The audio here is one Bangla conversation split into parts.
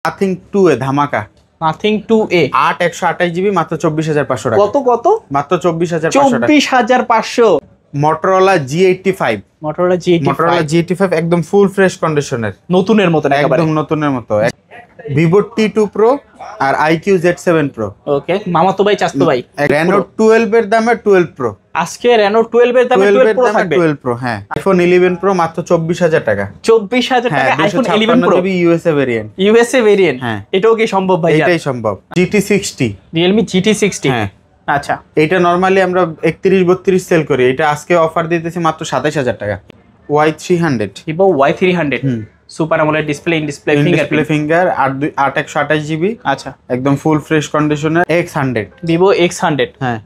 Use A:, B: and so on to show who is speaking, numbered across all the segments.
A: নাথিং 2 এ ধামাকা।
B: নাথিং 2A
A: 8 128 জিবি মাত্র 24500 টাকা।
B: কত কত?
A: মাত্র 24500 টাকা।
B: 24500।
A: Motorola G85।
B: Motorola
A: G85 একদম ফুল ফ্রেশ কন্ডিশনের,
B: নতুনের মতো একেবারে,
A: একদম নতুনের মতো। Vivo T2 Pro আর iQ Z7 Pro।
B: ওকে, মামাতো ভাই চাচতো ভাই।
A: Reno 12 এর দামে 12 Pro।
B: আজকে Reno 12 এর দামে 12 Pro থাকবে।
A: 12 Pro হ্যাঁ। iPhone 11 Pro মাত্র 24000 টাকা।
B: 24000 টাকা iPhone 11 Pro
A: USA variant.
B: USA variant,
A: হ্যাঁ
B: এটাও কি সম্ভব ভাই?
A: এটাই সম্ভব। GT60,
B: Realme GT60।
A: হ্যাঁ
B: আচ্ছা,
A: এটা নরমালি আমরা 31 32 সেল করি, এটা আজকে অফার দিতেছি মাত্র 27000 টাকা। Y300,
B: Vivo Y300 super AMOLED display, in display
A: finger 8 128 GB.
B: আচ্ছা,
A: একদম ফুল ফ্রেশ কন্ডিশনের। X100,
B: Vivo X100
A: হ্যাঁ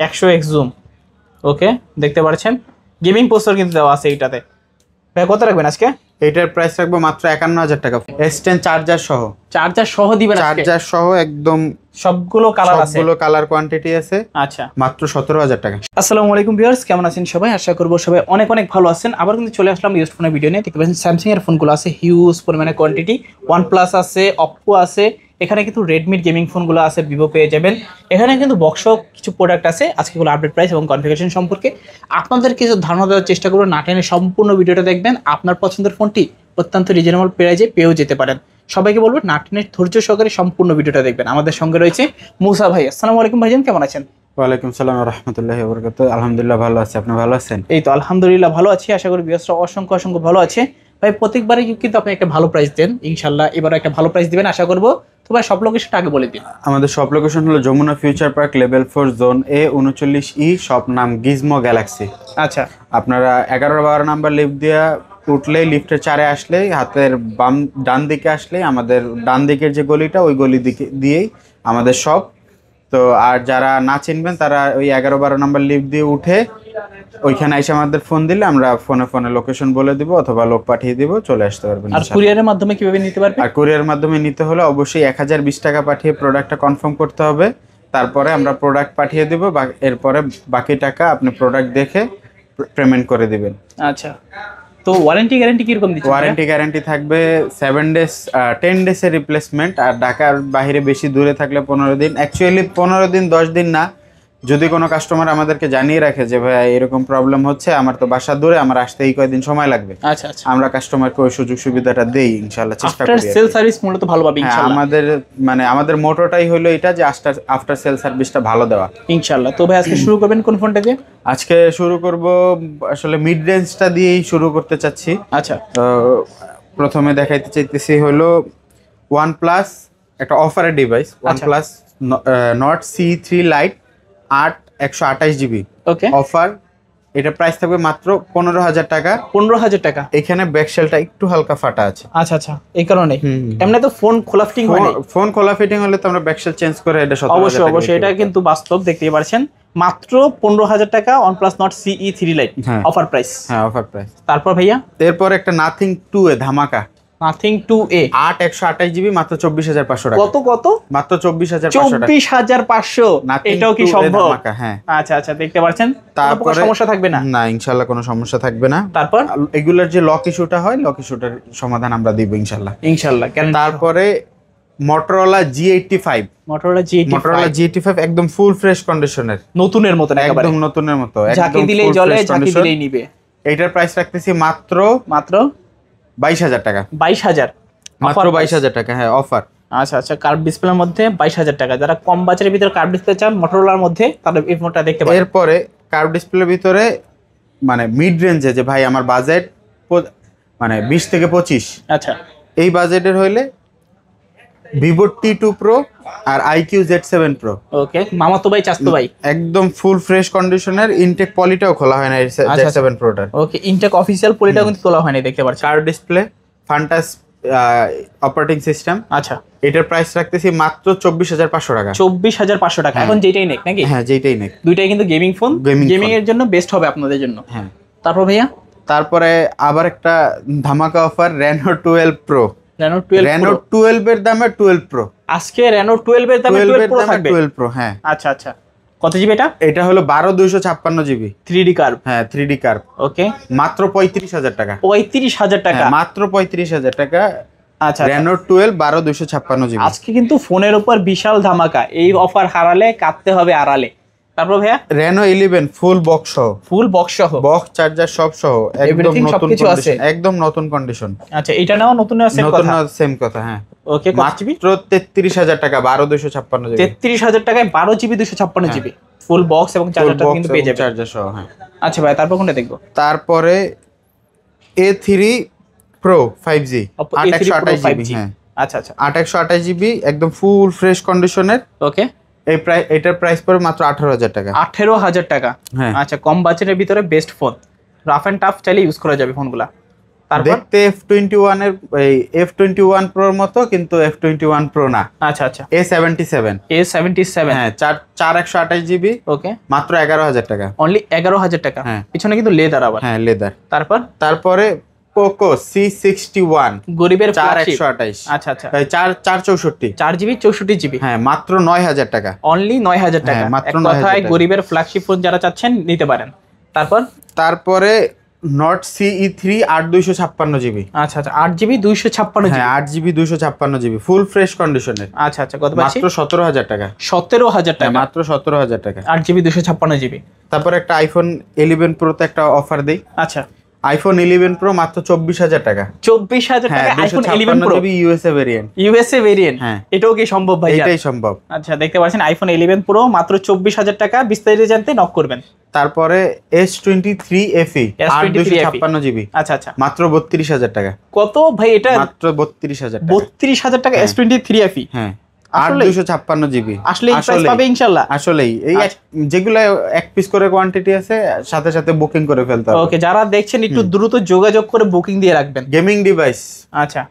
B: 100x জুম। ওকে, দেখতে পাচ্ছেন গেমিং প্রসেসর কিন্তু দেওয়া আছে এইটাতে। ভাই কত রাখবেন আজকে?
A: এটার প্রাইস রাখবো মাত্র 51000 টাকা। S10 চার্জার সহ।
B: চার্জার সহ দিবেন আজকে?
A: চার্জার সহ একদম
B: সবগুলো কালার আছে,
A: সবগুলো কালার কোয়ান্টিটি আছে।
B: আচ্ছা,
A: মাত্র 17000 টাকা।
B: আসসালামু আলাইকুম ভিউয়ার্স, কেমন আছেন সবাই? আশা করব সবাই অনেক অনেক ভালো আছেন। আবার কিন্তু চলে আসলাম ইউজড ফোনের ভিডিও নিয়ে। দেখতে পাচ্ছেন স্যামসাং এর ফোনগুলো আছে হিউজ পরিমাণে কোয়ান্টিটি। OnePlus আছে, Oppo আছে, এখানে কিন্তু রেডমির গেমিং ফোনগুলো আছে, ভিভো পেয়ে যাবেন। এখানে কিন্তু বক্সও কিছু প্রোডাক্ট আছে। আজকে গুলো আপডেট প্রাইস এবং কনফিগারেশন সম্পর্কে আপনাদের কিছু ধারণা দেওয়ার চেষ্টা করব। না টেনে সম্পূর্ণ ভিডিওটা দেখবেন, আপনার পছন্দের ফোনটি অত্যন্ত রিজনেবল প্রাইসে পেয়েও যেতে পারেন। সবাইকে বলবো না টেনে ধৈর্য সহকারে সম্পূর্ণ ভিডিওটা দেখবেন। আমাদের সঙ্গে রয়েছে মুসা ভাই। আসসালামু আলাইকুম ভাইজান, কেমন আছেন?
A: ওয়ালাইকুম সালাম ওয়া রাহমাতুল্লাহি ওয়া বারাকাতুহু। আলহামদুলিল্লাহ ভালো আছি, আপনি ভালো আছেন?
B: এই তো আলহামদুলিল্লাহ ভালো আছি। আশা করি ভিউয়ার্সরা অসংখ্য অসংখ্য ভালো আছে। ভাই প্রত্যেকবারই কিন্তু আপনি একটা ভালো প্রাইস দেন, ইনশাআল্লাহ এবারও একটা ভালো প্রাইস দিবেন আশা করব। তো ভাই সব লোকেশনটা আগে বলে দিন।
A: আমাদের সব লোকেশন হলো Jamuna Future Park level 4 zone A 39E, shop নাম গিজমো গ্যালাক্সি।
B: আচ্ছা,
A: আপনারা 11-12 নাম্বার লিফট দিয়ে উঠলেই, লিফটের 4-এ আসলেই হাতের ডান দিকে আসলেই আমাদের ডান দিকের যে গলিটা, ওই গলি দিকে দিয়েই আমাদের শপ। তো আর যারা না চিনবেন তারা ওই 11-12 নাম্বার লিফট দিয়ে উঠে ওইখানে এসে আমাদের ফোন দিলে আমরা ফোনে লোকেশন বলে দিব অথবা লোক পাঠিয়ে দিব, চলে আসতে পারবেন।
B: আর কুরিয়ারের মাধ্যমে কিভাবে নিতে পারবেন?
A: আর কুরিয়ারের মাধ্যমে নিতে হলে অবশ্যই 1020 টাকা পাঠিয়ে প্রোডাক্টটা কনফার্ম করতে হবে। তারপরে আমরা প্রোডাক্ট পাঠিয়ে দিব, এরপরে বাকি টাকা আপনি প্রোডাক্ট দেখে পেমেন্ট করে দিবেন।
B: আচ্ছা, তো ওয়ারেন্টি গ্যারান্টি কিরকম দিচ্ছেন?
A: ওয়ারেন্টি গ্যারান্টি থাকবে 7 ডেজ, 10 ডেজের রিপ্লেসমেন্ট। আর ঢাকার বাইরে বেশি দূরে থাকলে 15 দিন। অ্যাকচুয়ালি 15 দিন 10 দিন না, যদি কোনো কাস্টমার আমাদেরকে জানিয়ে রাখে যে ভাই এরকম প্রবলেম হচ্ছে, আমার তো বাসা দূরে, আমার আসতে এই কয়েকদিন সময় লাগবে,
B: আচ্ছা আচ্ছা,
A: আমরা কাস্টমারকে ওই সুযোগ সুবিধাটা দেই ইনশাআল্লাহ, চেষ্টা করি।
B: আফটার সেল সার্ভিস মূলত ভালো পাবে ইনশাআল্লাহ।
A: আমাদের মোটোটাই হলো এটা যে আফটার সেল সার্ভিসটা ভালো দেওয়া
B: ইনশাআল্লাহ। তো ভাই আজকে শুরু করবেন কোন ফোনটা দিয়ে?
A: আজকে শুরু করব আসলে মিড রেঞ্জটা দিয়েই শুরু করতে চাচ্ছি।
B: আচ্ছা,
A: তো প্রথমে দেখাইতে চাইতেছি হলো OnePlus, একটা অফারের device, OnePlus Nord C3 Lite 8 128 GB.
B: Okay,
A: offer. এটা প্রাইস থাকবে মাত্র 15000 টাকা।
B: 15000 টাকা।
A: এখানে ব্যাকশেলটা একটু হালকা ফাটা আছে।
B: আচ্ছা আচ্ছা, এই কারণে এমনি তো ফোন খোলা ফিটিং হয় না।
A: ফোন খোলা ফিটিং হলে তো আমরা ব্যাকশেল চেঞ্জ করে এটা 17000 টাকা।
B: অবশ্যই অবশ্যই, এটা কিন্তু বাস্তব, দেখতেই পাচ্ছেন। মাত্র 15000 টাকা OnePlus Nord CE3 Lite offer price.
A: হ্যাঁ, অফার প্রাইস।
B: তারপর ভাইয়া
A: এরপর একটা নাথিং 2 এ ধামাকা।
B: নাথিং 2A
A: 8 128 জিবি মাত্র 24500 টাকা।
B: কত কত?
A: মাত্র 24500 টাকা।
B: 24500, এটাও কি সম্ভব?
A: হ্যাঁ,
B: আচ্ছা আচ্ছা, দেখতে পাচ্ছেন।
A: তারপরে
B: সমস্যা থাকবে না?
A: না, ইনশাআল্লাহ কোনো সমস্যা থাকবে না।
B: তারপর
A: এগুলার যে লক ইস্যুটা হয়, লক ইস্যুটার সমাধান আমরা দিব ইনশাআল্লাহ
B: ইনশাআল্লাহ।
A: তারপরে Motorola G85।
B: Motorola
A: G85 একদম ফুল ফ্রেশ কন্ডিশনের,
B: নতুনের মতো একেবারে,
A: একদম নতুনের মতো,
B: যাকে দিলেই জ্বলে, যাকে দিলেই নিবে।
A: এটার প্রাইস রাখতেছি মাত্র 22000 টাকা।
B: 22000
A: মাত্র 22000 টাকা, হ্যাঁ অফার।
B: আচ্ছা আচ্ছা, কার্ভ ডিসপ্লের মধ্যে 22000 টাকা। যারা কম বাজেটের ভিতরে কার্ভ ডিসপ্লে চান Motorola-র মধ্যে, তাহলে এই ফোনটা দেখতে পারেন।
A: এরপরে কার্ভ ডিসপ্লের ভিতরে মানে মিড রেঞ্জে, যে ভাই আমার বাজেট মানে 20 থেকে 25,
B: আচ্ছা,
A: এই বাজেটের হইলে Vivo T2 Pro আর iQ Z7 Pro।
B: ওকে, মামাতো ভাই চাচতো ভাই,
A: একদম ফুল ফ্রেশ কন্ডিশনের। ইনটেক পলিটাও খোলা হয় না Z7 Proটার।
B: ওকে, ইনটেক অফিশিয়াল পলিটাও কিন্তু তোলা হয়নি, দেখতে পাচ্ছেন।
A: Curve display, ফান্টাস operating system.
B: আচ্ছা,
A: এটার প্রাইস রাখতেছি মাত্র 24500 টাকা।
B: 24500 টাকা। এখন যেটাই নেক নাকি?
A: হ্যাঁ, যেটাই নেক।
B: দুইটাই কিন্তু গেমিং ফোন, গেমিং এর জন্য বেস্ট হবে আপনাদের জন্য।
A: হ্যাঁ,
B: তারপর ভাইয়া
A: তারপরে আবার একটা ধামাকা অফার, Reno 12 Pro।
B: Reno
A: 12 এর দামে 12 Pro।
B: আজকে Reno 12 এর দামে 12 Pro থাকবে।
A: 12 Pro, হ্যাঁ।
B: আচ্ছা আচ্ছা, কত জিবি এটা?
A: এটা হলো 12256 জিবি
B: 3D কার্ভ।
A: হ্যাঁ, 3D কার্ভ।
B: ওকে,
A: মাত্র 35000 টাকা।
B: 35000 টাকা,
A: মাত্র 35000 টাকা।
B: আচ্ছা
A: রেনো 12 12256 জিবি।
B: আজকে কিন্তু ফোনের উপর বিশাল ধামাকা, এই অফার হারালে কাটতে হবে আড়ালে। তারপর ভাইয়া
A: রেনো 11 ফুল বক্স সহ,
B: ফুল বক্স সহ,
A: বক্স চার্জার সব সহ, একদম
B: Everything
A: নতুন
B: সবকিছু আছে।
A: কন্ডিশন, একদম নতুন কন্ডিশন।
B: আচ্ছা এটা নাও নতুন সেম
A: নতুন
B: কথা।
A: সেম কথা, হ্যাঁ।
B: ওকে
A: মাত্র 33000 টাকা 12256 জিবি।
B: 33000 টাকায় 12 জিবি 256 জিবি ফুল বক্স এবং চার্জারটা কিন্তু পেয়ে যাবে।
A: চার্জার সহ, হ্যাঁ।
B: আচ্ছা ভাই তারপর কোনটা দেখবো?
A: তারপরে A3 Pro 5G
B: Oppo A3 Pro
A: 8128 GB,
B: 5G
A: হ্যাঁ।
B: আচ্ছা আচ্ছা
A: 8128 জিবি একদম ফুল ফ্রেশ কন্ডিশনের।
B: ওকে
A: এটার প্রাইস পড়ে মাত্র 18000 টাকা।
B: 18000 টাকা,
A: হ্যাঁ।
B: আচ্ছা কম বাজেটের ভিতরে best phone, rough and tough চাইলে ইউজ করা যাবে ফোনগুলা। তারপর
A: দেখতে F21 এর এই F21 Pro এর মতো, কিন্তু F21 Pro না।
B: আচ্ছা আচ্ছা
A: A77,
B: A77,
A: হ্যাঁ। 128 জিবি,
B: ওকে
A: মাত্র 11000 টাকা।
B: অনলি 11000 টাকা।
A: হ্যাঁ।
B: পিছনে কিন্তু লেদার আবার।
A: হ্যাঁ, লেদার।
B: তারপরে
A: পোকো C61
B: গরিবের flagship।
A: 4128,
B: আচ্ছা আচ্ছা
A: 464,
B: 4 জিবি 64 জিবি,
A: হ্যাঁ, মাত্র 9000 টাকা।
B: অনলি 9000 টাকা।
A: হ্যাঁ, মাত্র
B: এক কথায়
A: 9000 টাকা।
B: গরিবের ফ্ল্যাগশিপ ফোন যারা চাচ্ছেন নিতে পারেন।
A: তারপরে নট CE3 8256 জিবি,
B: আচ্ছা আচ্ছা 8 জিবি 256 জিবি,
A: হ্যাঁ, 8 জিবি 256 জিবি ফুল ফ্রেশ কন্ডিশনের।
B: আচ্ছা আচ্ছা কত পাচ্ছি?
A: মাত্র 17000 টাকা।
B: 17000
A: হ্যাঁ,
B: টাকা,
A: মাত্র 17000 টাকা।
B: 8 জিবি 256 জিবি।
A: তারপরে একটা আইফোন 11 Pro তে একটা অফার দেই।
B: আচ্ছা
A: আইফোন 11 Pro মাত্র 24000 টাকা।
B: 24000
A: হ্যাঁ,
B: টাকা iPhone 11 pro
A: GB USA variant.
B: USA variant,
A: হ্যাঁ।
B: এটাও কি সম্ভব ভাই?
A: এটাই সম্ভব।
B: আচ্ছা দেখতে পাচ্ছেন আইফোন 11 প্রো মাত্র 24000 টাকা। বিস্তারিত জানতে নক করবেন।
A: তারপরে S23 FE
B: S23
A: 256 জিবি,
B: আচ্ছা আচ্ছা
A: মাত্র 32000 টাকা।
B: কত ভাই এটা?
A: মাত্র 32000 টাকা।
B: 32000 টাকা S23 FE।
A: হ্যাঁ,
B: আসলে
A: 256 জিবি।
B: আসলে এই প্রাইস পাবে ইনশাআল্লাহ।
A: আসলেই এই যেগুলো এক পিস করে কোয়ান্টিটি আছে, সাথে সাথে বুকিং করে ফেলতে হবে।
B: ওকে যারা দেখছেন একটু দ্রুত যোগাযোগ করে বুকিং দিয়ে রাখবেন।
A: গেমিং ডিভাইস
B: আচ্ছা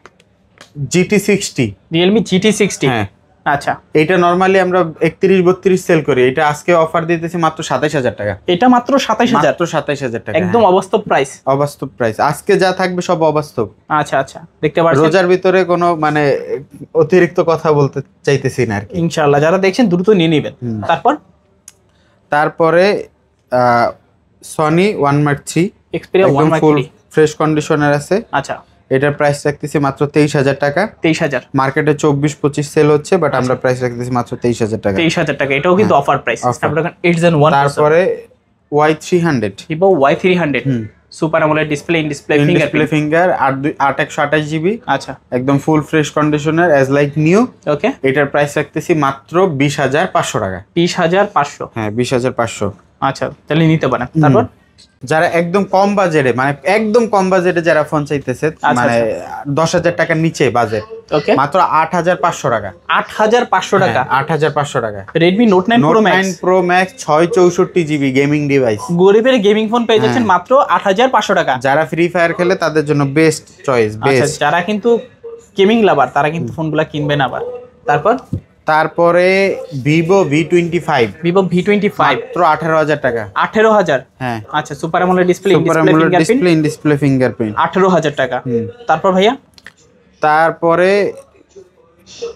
A: GT60,
B: Realme GT60,
A: হ্যাঁ।
B: আচ্ছা
A: এটা নরমালি আমরা 31-32 সেল করি, এটা আজকে অফার দিতেছি মাত্র 27000 টাকা।
B: এটা মাত্র 27000,
A: মাত্র 27000 টাকা,
B: একদম অবাস্তব প্রাইস।
A: অবাস্তব প্রাইস। আজকে যা থাকবে সব অবাস্তব।
B: আচ্ছা আচ্ছা দেখতে পাচ্ছেন।
A: রোজার ভিতরে কোনো মানে অতিরিক্ত কথা বলতে চাইতেছি না আর কি।
B: ইনশাআল্লাহ যারা দেখছেন দ্রুত নিয়ে নেবেন। তারপরে
A: Sony 1 Mark 3
B: Xperia 1 Mark 3,
A: fresh conditioner আছে।
B: আচ্ছা
A: এটার প্রাইস রাখতেছি মাত্র 23000 টাকা।
B: 23000,
A: মার্কেটে 24-25 সেল হচ্ছে, বাট আমরা প্রাইস রাখতেছি মাত্র 23000 টাকা।
B: 23000 টাকা, এটাও কিন্তু offer price.
A: offer।
B: Snapdragon 8 Gen 1।
A: তারপরে Y300,
B: Vivo Y300 super AMOLED display, in display
A: display finger 8128 GB,
B: আচ্ছা
A: একদম full fresh conditioner as like new.
B: Okay
A: এটার প্রাইস রাখতেছি মাত্র 20500 টাকা।
B: 20500,
A: হ্যাঁ, 20500।
B: আচ্ছা তাহলে নিতে পারেন। তারপর
A: যারা একদম কম বাজেটে, মানে একদম কম বাজেটে যারা ফোন চাইতেছে, মানে 10000 টাকার নিচে বাজেট,
B: ওকে
A: মাত্র 8500 টাকা।
B: 8500 টাকা,
A: 8500 টাকা।
B: Redmi Note 9 Pro Max,
A: 9 Pro Max 664 GB gaming device.
B: গরিবের গেমিং ফোন পেয়ে যাচ্ছেন মাত্র 8500 টাকা।
A: যারা ফ্রি ফায়ার খেলে তাদের জন্য বেস্ট চয়েস,
B: আচ্ছা
A: বেস্ট।
B: যারা কিন্তু গেমিং লাভার তারা কিন্তু ফোনগুলা কিনবেন আবার।
A: তারপরে Vivo V25,
B: Vivo V25
A: মাত্র 18000 টাকা।
B: 18000,
A: হ্যাঁ,
B: আচ্ছা super AMOLED display,
A: super AMOLED display, in display fingerprint,
B: 18000 টাকা। তারপর ভাইয়া
A: তারপরে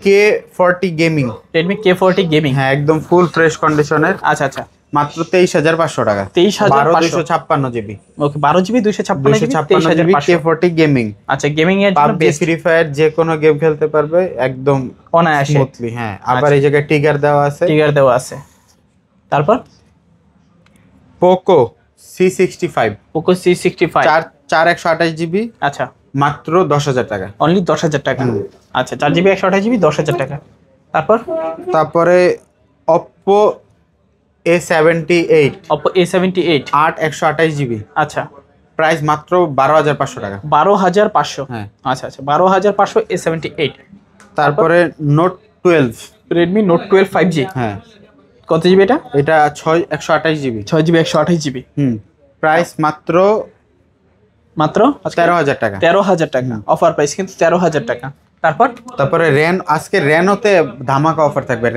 A: K40 gaming,
B: Redmi K40 gaming,
A: হ্যাঁ, একদম ফুল ফ্রেশ কন্ডিশনের,
B: আচ্ছা আচ্ছা
A: মাত্র 23500 টাকা।
B: 23500,
A: 12256 জিবি,
B: ওকে 12 GB 256 GB,
A: 256 GB K40 gaming.
B: আচ্ছা গেমিং এর জন্য
A: পাবজি
B: বেস্ট,
A: ফ্রি ফায়ার যে কোনো গেম খেলতে পারবে একদম
B: অনায়াসে
A: স্মুথলি। হ্যাঁ, আবার এই জায়গায় টিগার দেওয়া আছে,
B: টিগার দেওয়া আছে। তারপর
A: Poco C65,
B: Poco C65,
A: 4128 GB,
B: আচ্ছা
A: মাত্র 10000 টাকা।
B: অনলি 10000 টাকা, আচ্ছা 4 জিবি 128 জিবি 10000 টাকা।
A: তারপরে Oppo A78,
B: Oppo A78,
A: 128 GB,
B: আচ্ছা
A: প্রাইস মাত্র 12500 টাকা।
B: 12500,
A: হ্যাঁ।
B: আচ্ছা আচ্ছা 12500 A78।
A: তারপরে Note 12,
B: Redmi Note 12 5G,
A: হ্যাঁ,
B: কত জিবি এটা?
A: এটা 128 জিবি,
B: 6 জিবি 128 জিবি,
A: প্রাইস মাত্র 13000 টাকা।
B: 13000 টাকা অফার প্রাইস, কিন্তু 13000 টাকা।
A: তারপরে আজকে রেনোতে ধামাকা অফার থাকবে।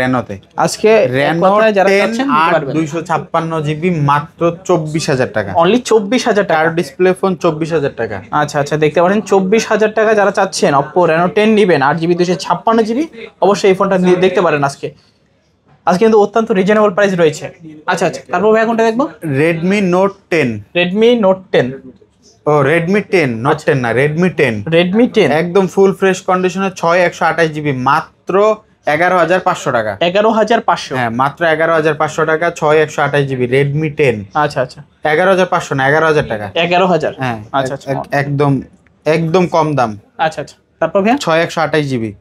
B: আজকে
A: রেনো
B: যারা
A: 10
B: চাচ্ছেন নিতে পারবেন।
A: 8256 জিবি, মাত্র 24000 টাকা।
B: অনলি 24000 টাকা,
A: কার ডিসপ্লে ফোন 24000 টাকা।
B: আচ্ছা আচ্ছা দেখতে পারেন 24000 টাকা যারা চাচ্ছেন Oppo Reno 10 নেবেন 8 জিবি 256 জিবি, অবশ্যই এই ফোনটা দেখতে পারেন। আজকে কিন্তু অত্যন্ত রিজনেবল প্রাইস রয়েছে। আচ্ছা আচ্ছা তারপর ভাই কোনটা দেখবো?
A: Redmi Note 10,
B: Redmi Note 10,
A: ও রেডমি 10 নোট 10 না, রেডমি 10।
B: রেডমি 10
A: একদম ফুল ফ্রেশ কন্ডিশনে 6128 জিবি, মাত্র 11500 টাকা।
B: 11500?
A: হ্যাঁ মাত্র 11500 টাকা, 6128 জিবি রেডমি 10।
B: আচ্ছা আচ্ছা,
A: 11500 না, 11000 টাকা।
B: 11000?
A: হ্যাঁ
B: আচ্ছা আচ্ছা,
A: একদম একদম কম দাম।
B: আচ্ছা আচ্ছা, তারপর ভাইয়া
A: 6128 জিবি।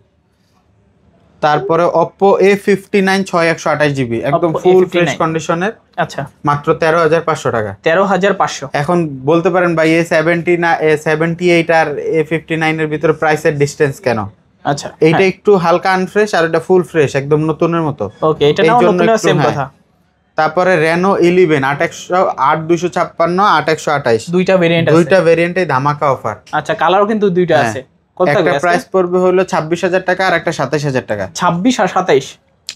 A: তারপরে Oppo A59 6128 জিবি, একদম
B: Oppo
A: ফুল
B: A59
A: ফ্রেশ কন্ডিশনের,
B: আচ্ছা,
A: মাত্র 13500 টাকা।
B: 13500?
A: এখন বলতে পারেন ভাই A70 না A78 আর A59 এর ভিতরে প্রাইসের ডিসটেন্স কেন?
B: আচ্ছা,
A: এইটা একটু হালকা আনফ্রেশ আর এটা ফুল ফ্রেশ, একদম নতুনের মতো।
B: ওকে, এটা
A: এই
B: নাও
A: জন্য
B: নতুন,
A: একটু,
B: সেম
A: হ্যাঁ।
B: কথা।
A: তারপরে Reno 11 8256 8128,
B: দুইটা ভেরিয়েন্ট আছে,
A: দুইটা ভেরিয়েন্টে ধামাকা অফার।
B: আচ্ছা, কালারও কিন্তু দুইটা
A: হ্যাঁ।
B: আছে। কত
A: একটা
B: থাকবে
A: প্রাইস পড়বে হলো 26000 টাকা আর একটা 27000 টাকা।
B: 26 আর 27?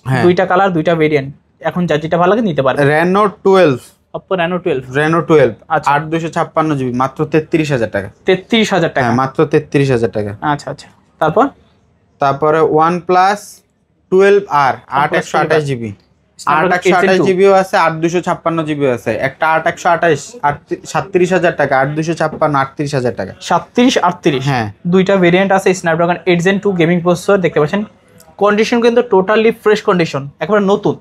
A: হ্যাঁ।
B: দুইটা কালার, দুইটা ভেরিয়েন্ট, এখন যার যেটা ভালো লাগে নিতে পারবে।
A: Reno 12,
B: Oppo Reno 12?
A: Reno 12
B: আচ্ছা।
A: 8256 জিবি, মাত্র 33000 টাকা।
B: 33000 টাকা?
A: হ্যাঁ মাত্র 33000 টাকা।
B: আচ্ছা আচ্ছা, তারপর
A: তারপরে OnePlus 12R 8128 জিবি, 8128 জিবিও আছে, 8256 জিবিও আছে। একটা 8128 37000 টাকা, 8256 38000 টাকা।
B: 37 38?
A: হ্যাঁ।
B: দুইটা ভেরিয়েন্ট আছে, স্ন্যাপড্রাগন 8 Gen 2 গেমিং প্রসেসর, দেখতে পাচ্ছেন। কন্ডিশন কিন্তু টোটালি ফ্রেশ কন্ডিশন, একেবারে নতুন।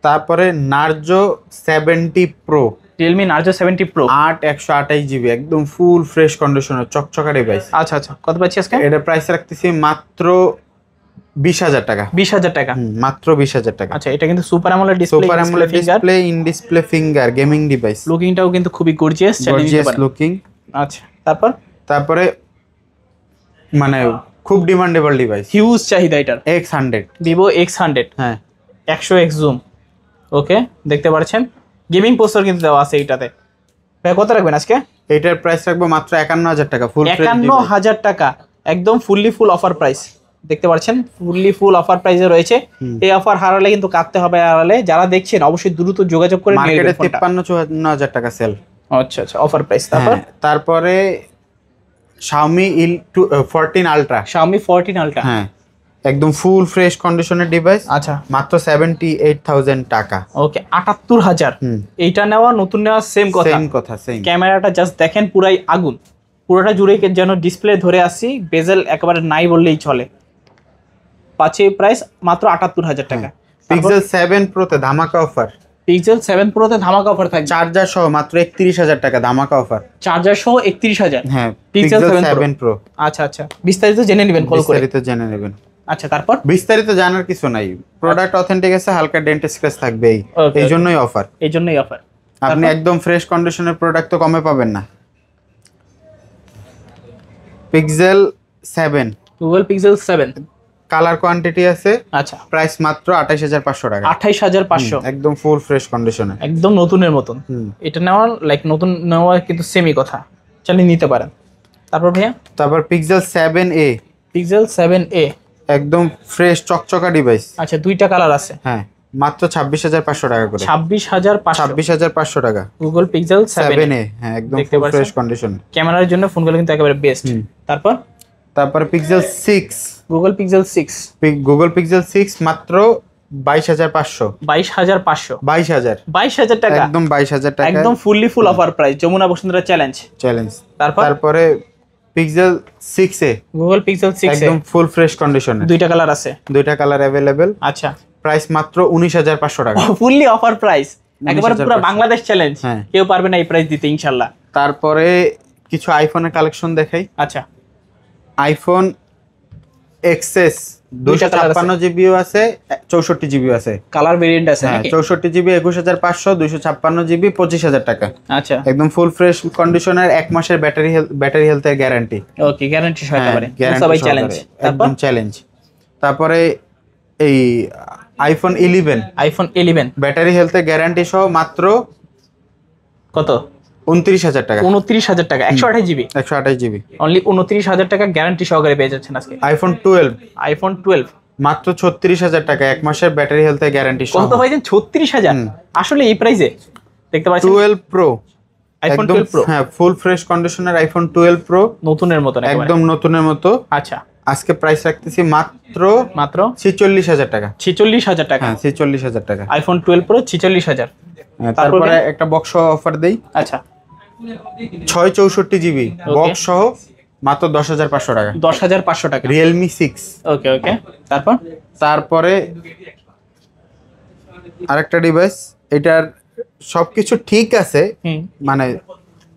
A: তারপরে Narzo 70 Pro,
B: Realme Narzo 70 Pro
A: 128 GB, একদম ফুল ফ্রেশ কন্ডিশনের চকচকা ডিভাইস।
B: আচ্ছা আচ্ছা, কত পাচ্ছি আজকে?
A: এটা প্রাইস রাখতেছি মাত্র 20000 টাকা।
B: 20000 টাকা?
A: মাত্র 20000 টাকা।
B: আচ্ছা, এটা কিন্তু super AMOLED display,
A: super AMOLED display, in display finger gaming device.
B: লুকিংটাও কিন্তু খুবই গর্জিয়াস,
A: গর্জিয়াস লুকিং।
B: আচ্ছা, তারপরে
A: মানে খুব ডিমান্ডেবল ডিভাইস,
B: হিউজ চাহিদা এটার,
A: X100,
B: Vivo X100,
A: হ্যাঁ
B: 100x জুম। ওকে, দেখতে পাচ্ছেন গেমিং প্রসেসর কিন্তু দেওয়া আছে এইটাতে। ভাই কত রাখবেন আজকে?
A: এটার প্রাইস রাখবো মাত্র 51000 টাকা, ফুল
B: 51000 টাকা, একদম ফুল অফার প্রাইস। দেখতে পাচ্ছেন ফুল অফার প্রাইসে রয়েছে। এই অফার হারালে কিন্তু কাটতে হবে, হারালে যারা দেখছেন অবশ্যই দ্রুত যোগাযোগ করে নিয়ে
A: মার্কেটে
B: নেবেন ফোনটা।
A: 53-54 টাকা সেল।
B: আচ্ছা আচ্ছা, অফার প্রাইস।
A: তারপরে Xiaomi 14 Ultra,
B: Xiaomi 14 Ultra,
A: হ্যাঁ একদম ফুল ফ্রেশ কন্ডিশনের ডিভাইস,
B: আচ্ছা
A: মাত্র 78000 টাকা।
B: ওকে, 78000। এইটা নেওয়া নতুন নেওয়া সেম কথা,
A: সেম কথা, সেম।
B: ক্যামেরাটা জাস্ট দেখেন, পুরাই আগুন, পুরোটা জুড়ে যেন ডিসপ্লে ধরে আসি, বেজেল একেবারে নাই বললেই চলে। পাচ্ছে প্রাইস মাত্র 78000 টাকা।
A: Pixel 7 Pro তে ধামাকা অফার,
B: Pixel 7 Pro তে ধামাকা অফার থাকবে,
A: চার্জার সহ মাত্র 31000 টাকা ধামাকা অফার।
B: চার্জার সহ 31000?
A: হ্যাঁ,
B: Pixel
A: Pixel
B: 7
A: 7 Pro।
B: আচ্ছা আচ্ছা, বিস্তারিত জেনে নেবেন কল করে।
A: বিস্তারিত জেনে নেবেন।
B: আচ্ছা, তারপর
A: বিস্তারিত জানার কিছু নাই, প্রোডাক্ট অথেন্টিক আছে, হালকা ডেন্ট স্ক্র্যাচ থাকবেই, এই জন্যই অফার।
B: এই জন্যই অফার।
A: আপনি একদম ফ্রেশ কন্ডিশনের প্রোডাক্ট তো কমে পাবেন না। Pixel 7,
B: Google Pixel 7,
A: colour quantity আছে,
B: আচ্ছা,
A: প্রাইস মাত্র 28500 টাকা।
B: 28500,
A: একদম ফুল ফ্রেশ কন্ডিশনে,
B: একদম নতুনের মতন। এটা নেওয়া লাইক নতুন নেওয়া কিন্তু সেমই কথা, চালিয়ে নিতে পারেন। তারপর ভাইয়া
A: তারপর Pixel 7a,
B: Pixel 7a,
A: একদম ফ্রেশ চকচকা ডিভাইস।
B: আচ্ছা, দুইটা কালার আছে,
A: হ্যাঁ মাত্র 26500 টাকা করে।
B: 26500?
A: 26500 টাকা।
B: Google Pixel 7a,
A: হ্যাঁ একদম ফুল ফ্রেশ কন্ডিশন।
B: ক্যামেরার জন্য ফোনগুলো কিন্তু একেবারে বেস্ট।
A: তারপর Pixel 6,
B: Google Pixel 6,
A: Google Pixel 6 মাত্র 22500।
B: 22500?
A: 22000
B: টাকা,
A: একদম 22000 টাকা,
B: একদম full offer price, Jamuna Bashundhara challenge.
A: তারপরে Pixel 6a,
B: Google Pixel 6
A: একদম ফুল ফ্রেশ কন্ডিশনে,
B: দুইটা কালার আছে,
A: দুইটা কালার अवेलेबल।
B: আচ্ছা,
A: প্রাইস মাত্র 19500 টাকা,
B: ফুললি অফার প্রাইস, একেবারে পুরো বাংলাদেশ চ্যালেঞ্জ,
A: হ্যাঁ।
B: কেউ পারবে না এই প্রাইস দিতে ইনশাআল্লাহ।
A: তারপরে কিছু আইফোনের কালেকশন দেখাই।
B: আচ্ছা,
A: আইফোন XS 256 জিবিও আছে, 64 জিবিও আছে,
B: কালার ভেরিয়েন্ট আছে নাকি?
A: 64 জিবি 21500, 256 জিবি 25000 টাকা।
B: আচ্ছা,
A: একদম ফুল ফ্রেশ কন্ডিশনের, 1 মাসের ব্যাটারি হেলথের গ্যারান্টি।
B: ওকে, গ্যারান্টি সহ একেবারে সবাই চ্যালেঞ্জ,
A: একদম চ্যালেঞ্জ। তারপরে এই আইফোন
B: 11
A: ব্যাটারি হেলথের গ্যারান্টি সহ মাত্র
B: কত?
A: 29000 টাকা।
B: 29000 টাকা, 128 জিবি,
A: 128 জিবি
B: অনলি 29000 টাকা গ্যারান্টি সহকারে পেয়ে যাচ্ছেন আজকে।
A: আইফোন 12 মাত্র 36000 টাকা, 1 মাসের ব্যাটারি হেলথের গ্যারান্টি সহ।
B: কত পাইছেন? 36000? আসলে এই প্রাইসে দেখতে পাচ্ছেন
A: 12 Pro,
B: আইফোন 12 Pro,
A: হ্যাঁ ফুল ফ্রেশ কন্ডিশনের আইফোন 12 Pro,
B: নতুনের মতো
A: একদম নতুনের মতো।
B: আচ্ছা,
A: আজকে প্রাইস রাখতেছি মাত্র 46000 টাকা।
B: 46000 টাকা,
A: হ্যাঁ 46000 টাকা।
B: IPhone 12 Pro 46000।
A: তারপরে একটা বক্স অফার দেই।
B: আচ্ছা,
A: 664 GB বক্স সহ মাত্র 10,500 টাকা।
B: 10,500 টাকা।
A: Realme 6।
B: ওকে ওকে,
A: তারপরে আরেকটা ডিভাইস, এটার সবকিছু ঠিক আছে, মানে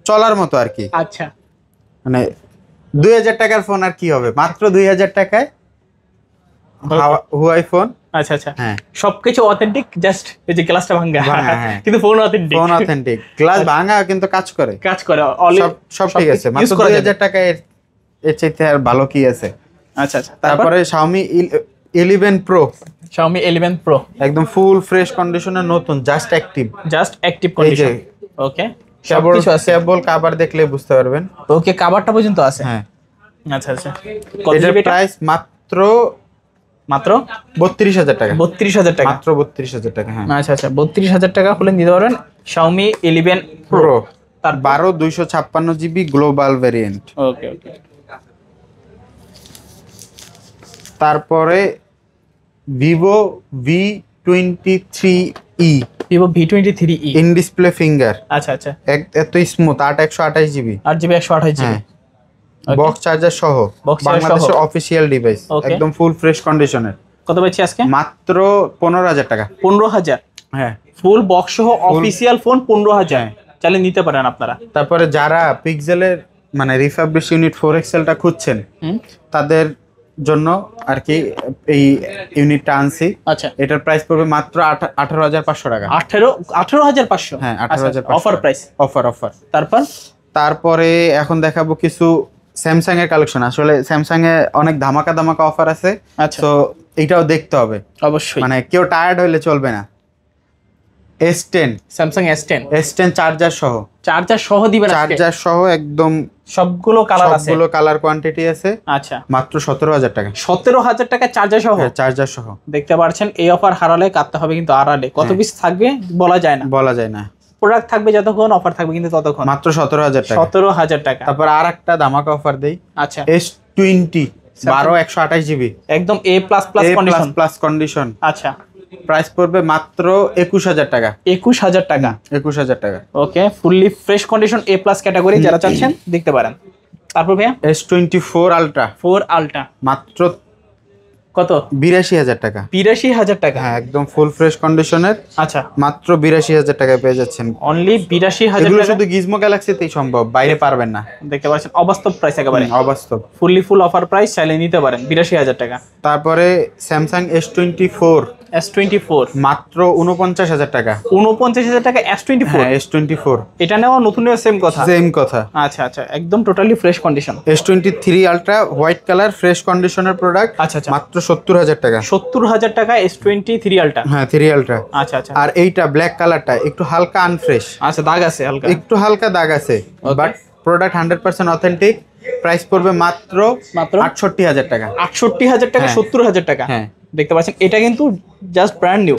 A: চলার মতো আর কি।
B: আচ্ছা,
A: মানে 2,000 টাকার ফোন আর কি হবে, মাত্র 2,000 টাকায় হুয়াই ফোন।
B: আচ্ছা আচ্ছা,
A: হ্যাঁ
B: সবকিছু অথেন্টিক, জাস্ট এই যে গ্লাসটা ভাঙা,
A: হ্যাঁ,
B: কিন্তু phone authentic.
A: Phone authentic, glass ভাঙা কিন্তু কাজ করে,
B: সব
A: ঠিক আছে। মাত্র 2,000 টাকায় এর চাইতে আর ভালো কি আছে?
B: আচ্ছা আচ্ছা,
A: তারপরে Xiaomi 11 Pro।
B: Xiaomi 11 Pro
A: একদম ফুল ফ্রেশ কন্ডিশনে, নতুন, জাস্ট অ্যাক্টিভ
B: কন্ডিশন। ওকে,
A: কেবল কভার দেখলে বুঝতে পারবেন।
B: ওকে, কভারটা পর্যন্ত আছে।
A: হ্যাঁ,
B: আচ্ছা আচ্ছা। কত
A: এটার
B: জিবি এটা?
A: প্রাইস মাত্র
B: 32,000
A: টাকা।
B: 32,000 টাকা,
A: মাত্র 32,000 টাকা। হ্যাঁ,
B: আচ্ছা আচ্ছা, 32,000 টাকা হলে নিতে পারবেন Xiaomi 11 Pro।
A: তার 12 256 GB গ্লোবাল ভেরিয়েন্ট।
B: ওকে ওকে।
A: তারপরে Vivo V23e।
B: Vivo V23e
A: in display finger.
B: আচ্ছা আচ্ছা,
A: এত স্মুথ, 128 GB।
B: 8GB 128GB।
A: হ্যাঁ, বক্স চার্জার সহ, বাংলাদেশের অফিশিয়াল ডিভাইস, একদম ফুল ফ্রেশ কন্ডিশনের।
B: কত পাচ্ছি আজকে?
A: মাত্র 15,000 টাকা।
B: 15,000?
A: হ্যাঁ,
B: ফুল বক্স সহ অফিসিয়াল ফোন 15,000, চাইলে নিতে পারেন আপনারা।
A: তারপরে যারা পিক্সেলের মানে রিফাবলিশ ইউনিট 4XL টা খুঁজছেন, তাদের জন্য আর কি এই ইউনিটটা আনছি।
B: আচ্ছা,
A: এটার প্রাইস পড়বে মাত্র 18,500 টাকা।
B: 18,500?
A: হ্যাঁ, 18,500
B: অফার প্রাইস।
A: অফার।
B: তারপরে
A: এখন দেখাবো কিছু স্যামসাং এর কালেকশন। আসলে স্যামসাং এ অনেক ধামাকা অফার আছে, তো এটাও দেখতে হবে
B: অবশ্যই।
A: মানে কেউ টায়ার্ড হইলে চলবে না। S10,
B: স্যামসাং S10
A: চার্জার সহ
B: দিবেন আজকে?
A: চার্জার সহ একদম
B: সবগুলো
A: কালার কোয়ান্টিটি আছে।
B: আচ্ছা,
A: মাত্র 17,000 টাকা।
B: 17,000 টাকা চার্জার সহ?
A: হ্যাঁ, চার্জার সহ।
B: দেখতে পাচ্ছেন, এই অফার হারালে কাটতে হবে কিন্তু আড়ালে। কত পিস থাকবে বলা যায় না। প্রোডাক্ট থাকবে যতক্ষণ, অফার থাকবে কিন্তু ততক্ষণ।
A: মাত্র 17,000 টাকা।
B: 17,000 টাকা।
A: তারপর আর একটা ধামাকা অফার দেই।
B: আচ্ছা,
A: S20 128 GB,
B: একদম A++
A: কন্ডিশন।
B: আচ্ছা,
A: প্রাইস পড়বে মাত্র 21,000 টাকা।
B: 21,000 টাকা।
A: 21,000 টাকা।
B: Okay, fully fresh condition A+ category, যারা চাচ্ছেন দেখতে পারেন। তারপর ভাইয়া
A: S24 Ultra মাত্র
B: কত?
A: 82,000 টাকা।
B: 82,000 টাকা?
A: হ্যাঁ, একদম ফুল ফ্রেশ কন্ডিশনের।
B: আচ্ছা,
A: মাত্র 82,000 টাকায় পেয়ে যাচ্ছেন।
B: অনলি 82,000
A: এগুলো
B: টাকা।
A: শুধু গিজমো গ্যালাক্সিতেই সম্ভব, বাইরে পারবেন না।
B: দেখতে পাচ্ছেন, অবাস্তব প্রাইস একেবারে।
A: অবাস্তব।
B: ফুল অফার প্রাইস, চাইলে নিতে পারেন 82,000 টাকা।
A: তারপরে স্যামসাং S24 মাত্র 49,000 টাকা।
B: 49,000 টাকা S24?
A: হ্যাঁ, S24
B: এটা নেওয়া নতুন সেম কথা। আচ্ছা আচ্ছা, একদম totally fresh condition.
A: S23 Ultra white colour fresh কন্ডিশনের প্রোডাক্ট।
B: আচ্ছা আচ্ছা,
A: মাত্র 70,000 টাকা।
B: 70,000 টাকা S23 Ultra?
A: হ্যাঁ, 3 Ultra।
B: আচ্ছা আচ্ছা।
A: আর এইটা ব্ল্যাক কালারটা একটু হালকা আনফ্রেশ।
B: আচ্ছা, দাগ আছে
A: হালকা দাগ আছে, বাট প্রোডাক্ট 100% অথেন্টিক। প্রাইস পড়বে মাত্র 68,000 টাকা।
B: 68,000 টাকা? 70,000 টাকা?
A: হ্যাঁ,
B: দেখতে পাচ্ছেন, এটা কিন্তু জাস্ট ব্র্যান্ড নিউ।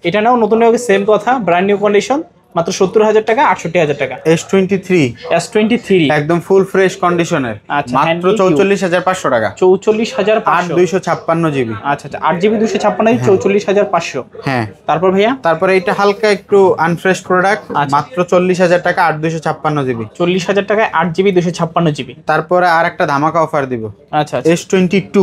B: এটা নাও নতুন সেম কথা, ব্র্যান্ড নিউ কন্ডিশন, মাত্র 70,000 টাকা, 68,000 টাকা। S23
A: একদম ফুল ফ্রেশ কন্ডিশনের, মাত্র 44,500 টাকা।
B: 44,500?
A: 856 GB।
B: আচ্ছা আচ্ছা, 8GB 256, 44,500।
A: হ্যাঁ।
B: তারপর ভাইয়া?
A: তারপরে এটা হালকা একটু আনফ্রেশ প্রোডাক্ট, মাত্র 40,000 টাকা, 856 GB।
B: 40,000 টাকায় 8GB 256GB।
A: তারপরে আর একটা ধামাকা অফার দিব।
B: আচ্ছা,
A: S22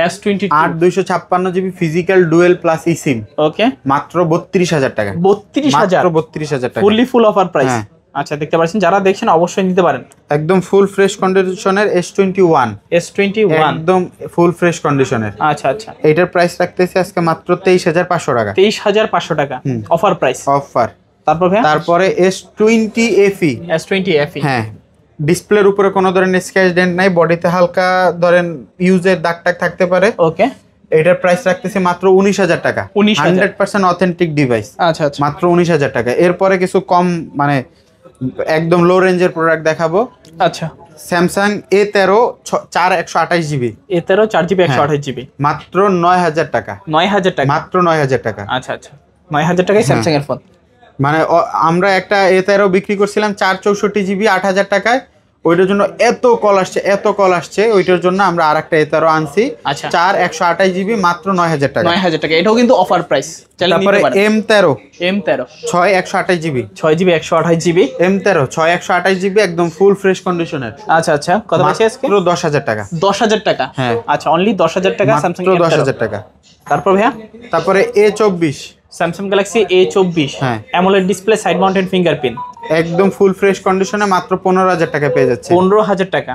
A: 8/256 GB physical dual plus eSIM।
B: ওকে,
A: মাত্র 32,000 টাকা। 32,000 টাকা,
B: ফুল অফার প্রাইস। আচ্ছা, দেখতে পাচ্ছেন, যারা দেখছেন অবশ্যই নিতে পারেন।
A: একদম ফুল ফ্রেশ কন্ডিশনের S21 একদম ফুল ফ্রেশ কন্ডিশনের।
B: আচ্ছা আচ্ছা,
A: এটার প্রাইস রাখতেছি আজকে মাত্র 23,500 টাকা।
B: 23,500 টাকা অফার প্রাইস।
A: তারপরে S20 FE। হ্যাঁ, ডিসপ্লের উপরে কোনো ধরনের স্ক্র্যাচ ডেন্ট নাই, বডিতে হালকা ধরেন ইউজের দাগ টাগ থাকতে পারে।
B: ওকে,
A: এটার প্রাইস রাখতেছি মাত্র 19,000 টাকা। 100% অথেন্টিক ডিভাইস।
B: আচ্ছা আচ্ছা,
A: মাত্র 19,000 টাকা। এরপরে কিছু কম মানে একদম লো রেঞ্জের প্রোডাক্ট দেখাবো।
B: আচ্ছা,
A: Samsung A13 128 GB।
B: A13 4GB 128 GB,
A: মাত্র 9,000 টাকা।
B: 9,000 টাকা?
A: মাত্র 9,000 টাকা।
B: আচ্ছা আচ্ছা, 9,000 টাকায় স্যামসাং এর ফোন।
A: মানে আমরা একটা A13 বিক্রি করছিলাম 464 GB 8,000 টাকায়, ওইটার জন্য এত কল আসছে ওইটার জন্য আমরা আরেকটা A13 আনছি।
B: আচ্ছা।
A: 4 128 জিবি মাত্র 9000 টাকা।
B: 9000 টাকা, এটাও কিন্তু অফার প্রাইস।
A: তারপরে M13
B: M13
A: 6 128 GB,
B: 6 GB 128 GB,
A: M13 6 128 GB একদম ফুল ফ্রেশ কন্ডিশনের।
B: আচ্ছা আচ্ছা, কত পাচ্ছি আজকে?
A: মাত্র 10000 টাকা।
B: 10000 টাকা,
A: হ্যাঁ।
B: আচ্ছা অনলি 10000 টাকা স্যামসাং
A: মাত্র 10000 টাকা।
B: তারপর ভাইয়া
A: তারপরে A24
B: স্যামসাং গ্যালাক্সি A24,
A: হ্যাঁ।
B: AMOLED display, side mounted fingerprint,
A: একদম ফুল ফ্রেশ কন্ডিশনে মাত্র 15000 টাকা পেয়ে যাচ্ছে।
B: 15000 টাকা।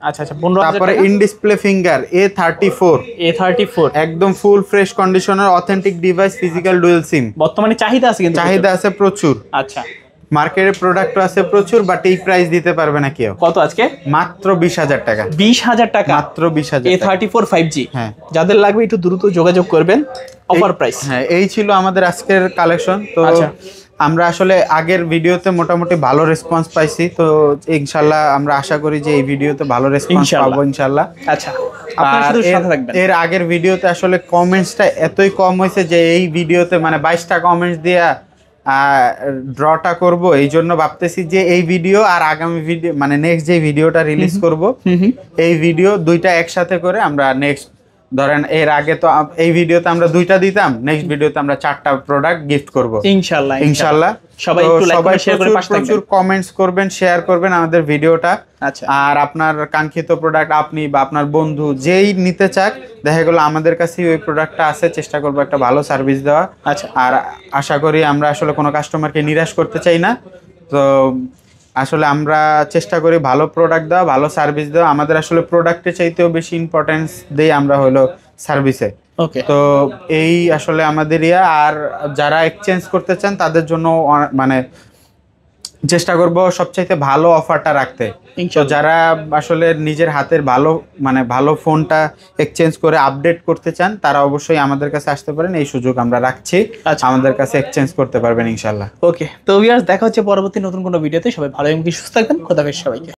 B: আচ্ছা আচ্ছা 15000
A: তারপরে
B: টাকা।
A: In display finger A34
B: A34
A: একদম ফুল ফ্রেশ কন্ডিশনের authentic device, physical dual SIM.
B: বর্তমানে চাহিদা আছে কিন্তু
A: চাহিদা আছে প্রচুর,
B: প্রচুর। আচ্ছা
A: মার্কেটে প্রোডাক্ট আছে প্রচুর, বাট এই প্রাইস দিতে পারবে না কেউ।
B: কত আজকে?
A: মাত্র 20000 টাকা।
B: 20000 টাকা
A: মাত্র 20000 টাকা।
B: A34 5G।
A: হ্যাঁ।
B: যাদের লাগবে একটু দ্রুত যোগাযোগ করবেন, অফার প্রাইস।
A: হ্যাঁ, এই ছিল আমাদের আজকের কালেকশন। তো
B: আচ্ছা।
A: আমরা আসলে আগের ভিডিওতে মোটামুটি ভালো রেসপন্স পাইছি, তো ইনশাল্লাহ আমরা আশা করি যে এই ভিডিওতে ভালো রেসপন্স
B: ইনশাল্লাহ।
A: পাবো ইনশাল্লাহ।
B: আচ্ছা আপনারা
A: আর
B: শুধু সাথে থাকবেন।
A: এর আগের ভিডিওতে আসলে কমেন্টসটা এতই কম হয়েছে যে এই ভিডিওতে মানে 22টা কমেন্টস দিয়ে ড্রটা করব। এই জন্য ভাবতেছি যে এই ভিডিও আর আগামী ভিডিও মানে নেক্সট যে ভিডিওটা রিলিজ করব এই ভিডিও দুইটা একসাথে করে আমরা নেক্সট, ধরেন এর আগে তো এই ভিডিওতে আমরা 2টা দিতাম, নেক্সট ভিডিওতে আমরা 4টা প্রোডাক্ট গিফট করব
B: ইনশাআল্লাহ।
A: ইনশাআল্লাহ।
B: সবাই
A: তো
B: একটু লাইক
A: সবাই
B: করে শেয়ার করে পাশে
A: প্রচুর
B: থাকবেন।
A: কমেন্টস করবেন, শেয়ার করবেন আমাদের ভিডিওটা।
B: আচ্ছা
A: আর আপনার কাঙ্ক্ষিত প্রোডাক্ট আপনি বা আপনার বন্ধু যেই নিতে চাক, দেখা গেলো আমাদের কাছে ওই প্রোডাক্টটা আছে, চেষ্টা করবো একটা ভালো সার্ভিস দেওয়া।
B: আচ্ছা
A: আর আশা করি আমরা আসলে কোনো কাস্টমারকে নিরাশ করতে চাই না। তো আসলে আমরা চেষ্টা করি ভালো প্রোডাক্ট দেওয়া, ভালো সার্ভিস দেওয়া। আমাদের আসলে প্রোডাক্টের চাইতেও বেশি ইম্পর্টেন্স দেই আমরা হলো সার্ভিসে।
B: ওকে
A: তো এই আসলে আমাদের আর যারা এক্সচেঞ্জ করতে চান তাদের জন্য মানে চেষ্টা করব সবচাইতে ভালো অফারটা রাখতে। তো
B: ইনশাআল্লাহ।
A: যারা আসলে নিজের হাতের ভালো মানে ভালো ফোনটা এক্সচেঞ্জ করে আপডেট করতে চান তারা অবশ্যই আমাদের কাছে আসতে পারেন, এই সুযোগ আমরা রাখছি।
B: আচ্ছা।
A: আমাদের কাছে এক্সচেঞ্জ করতে পারবেন ইনশাল্লাহ।
B: ওকে, তো ভিউয়ার্স দেখা হচ্ছে পরবর্তী নতুন কোনো ভিডিওতে। সবাই ভালো এবং সুস্থ থাকবেন। খোদা হাফেজ সবাইকে।